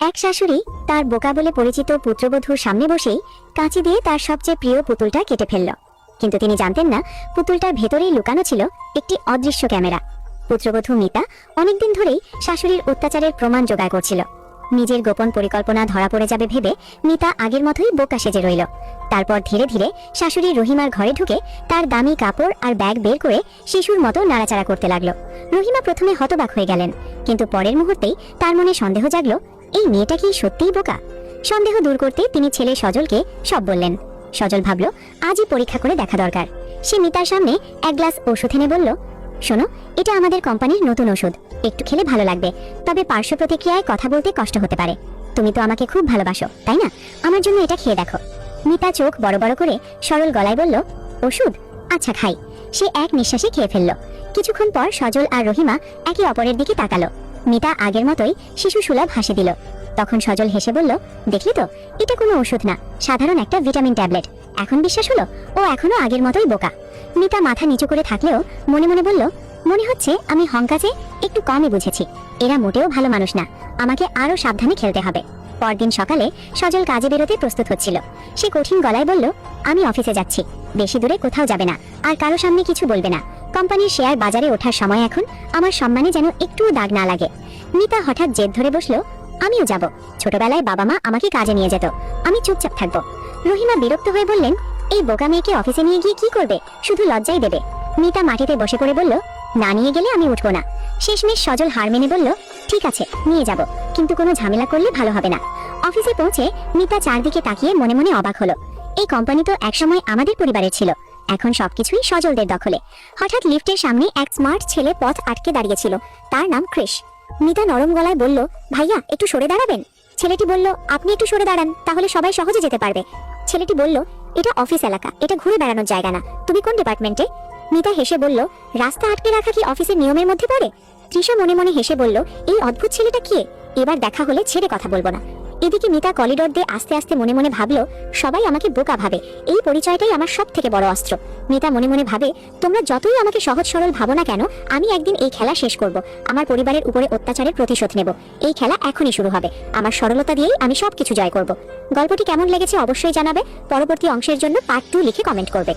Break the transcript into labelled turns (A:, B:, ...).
A: এক শাশুড়ি তার বোকা বলে পরিচিত পুত্রবধূর সামনে বসেই কাঁচি দিয়ে তার সবচেয়ে প্রিয় পুতুলটা কেটে ফেলল। কিন্তু তিনি জানতেন না পুতুলটার ভেতরেই লুকানো ছিল একটি অদৃশ্য ক্যামেরা। পুত্রবধূ মিতা অনেকদিন ধরেই শাশুড়ির অত্যাচারের প্রমাণ জোগাড় করছিল। নিজের গোপন পরিকল্পনা ধরা পড়ে যাবে ভেবে মিতা আগের মতোই বোকা সেজে রইল। তারপর ধীরে ধীরে শাশুড়ি রহিমার ঘরে ঢুকে তার দামি কাপড় আর ব্যাগ বের করে শিশুর মতো নাড়াচাড়া করতে লাগলো। রহিমা প্রথমে হতবাক হয়ে গেলেন, কিন্তু পরের মুহূর্তেই তার মনে সন্দেহ জাগলো, এই মেয়েটা কি সত্যিই বোকা? সন্দেহ দূর করতে তিনি ছেলে সজলকে সব বললেন। সজল ভাবল আজই পরীক্ষা করে দেখা দরকার। সে মিতার সামনে এক গ্লাস ওষুধ এনে বলল, শোনো, এটা আমাদের কোম্পানির নতুন ওষুধ, একটু খেলে ভালো লাগবে, তবে পার্শ্ব প্রতিক্রিয়ায় কথা বলতে কষ্ট হতে পারে। তুমি তো আমাকে খুব ভালোবাসো, তাই না? আমার জন্য এটা খেয়ে দেখো। মিতা চোখ বড় বড় করে সরল গলায় বলল, ওষুধ? আচ্ছা খাই। সে এক নিঃশ্বাসে খেয়ে ফেলল। কিছুক্ষণ পর সজল আর রহিমা একে অপরের দিকে তাকালো। মিতা আগের মতোই শিশু সুলভ হাসি দিল। তখন সজল হেসে বলল, দেখলি তো, এটা কোনো ওষুধ না, সাধারণ একটা ভিটামিন ট্যাবলেট। এখন বিশ্বাস হলো? ও এখনো আগের মতোই বোকা। মিতা মাথা নিচু করে থাকলেও মনে মনে বলল, মনে হচ্ছে আমি হংকাজে একটু কমই বুঝেছি। এরা মোটেও ভালো মানুষ না, আমাকে আরো সাবধানে খেলতে হবে। পরদিন সকালে সজল কাজে বেরোতে প্রস্তুত হচ্ছিল। সে কঠিন গলায় বলল, আমি অফিসে যাচ্ছি, বেশি দূরে কোথাও যাবে না, আর কারো সামনে কিছু বলবে না। কোম্পানির শেয়ার বাজারে ওঠার সময় এখন, আমার সম্মানে যেন একটুও দাগ না লাগে। মিতা হঠাৎ জেদ ধরে বসলো, আমিও যাব। ছোটবেলায় বাবা মা আমাকে কাজে নিয়ে যেত, আমি চুপচাপ থাকবো। রহিমা বিরক্ত হয়ে বললেন, এই বোকা মেয়েকে অফিসে নিয়ে গিয়ে কি করবে? শুধু লজ্জাই দেবে। মিতা মাটিতে বসে পড়ে বলল, না নিয়ে গেলে আমি উঠবো না। শেষমেশ সজল হার মেনে বলল, ঠিক আছে নিয়ে যাব, কিন্তু কোনো ঝামেলা করলে ভালো হবে না। অফিসে পৌঁছে মিতা চারদিকে তাকিয়ে মনে মনে অবাক হলো। এই কোম্পানি তো একসময় আমাদের পরিবারের ছিল, এখন সবকিছুই সজলদের দখলে। হঠাৎ লিফটের সামনে এক স্মার্ট ছেলে পথ আটকে দাঁড়িয়েছিল। তার নাম ক্রিশ। মিতা নরম গলায় বলল, ভাইয়া একটু সরে দাঁড়াবেন? ছেলেটি বলল, আপনি একটু সরে দাঁড়ান, তাহলে সবাই সহজে যেতে পারবে। ছেলেটি বলল, এটা অফিস এলাকা, এটা ঘুরে বেড়ানোর জায়গা না। তুমি কোন ডিপার্টমেন্টে? মিতা হেসে বলল, রাস্তা আটকে রাখা কি অফিসের নিয়মের মধ্যে পড়ে? তৃষা মনে মনে হেসে বলল, এই অদ্ভুত ছেলেটা কে? এবার দেখা হলে ছেড়ে কথা বলবো না। এদিকে মিতা করিডোর দিয়ে আস্তে আস্তে মনে মনে ভাবলো, সবাই আমাকে বোকা ভাবে, এই পরিচয়টাই আমার সব থেকে বড় অস্ত্র। মিতা মনে মনে ভাবে, তোমরা যতই আমাকে সহজ সরল ভাবো না কেন, আমি একদিন এই খেলা শেষ করব। আমার পরিবারের উপরে অত্যাচারের প্রতিশোধ নেব। এই খেলা এখনই শুরু হবে। আমার সরলতা দিয়েই আমি সবকিছু জয় করব। গল্পটি কেমন লেগেছে অবশ্যই জানাবে। পরবর্তী অংশের জন্য পার্ট 2 লিখে কমেন্ট করবে।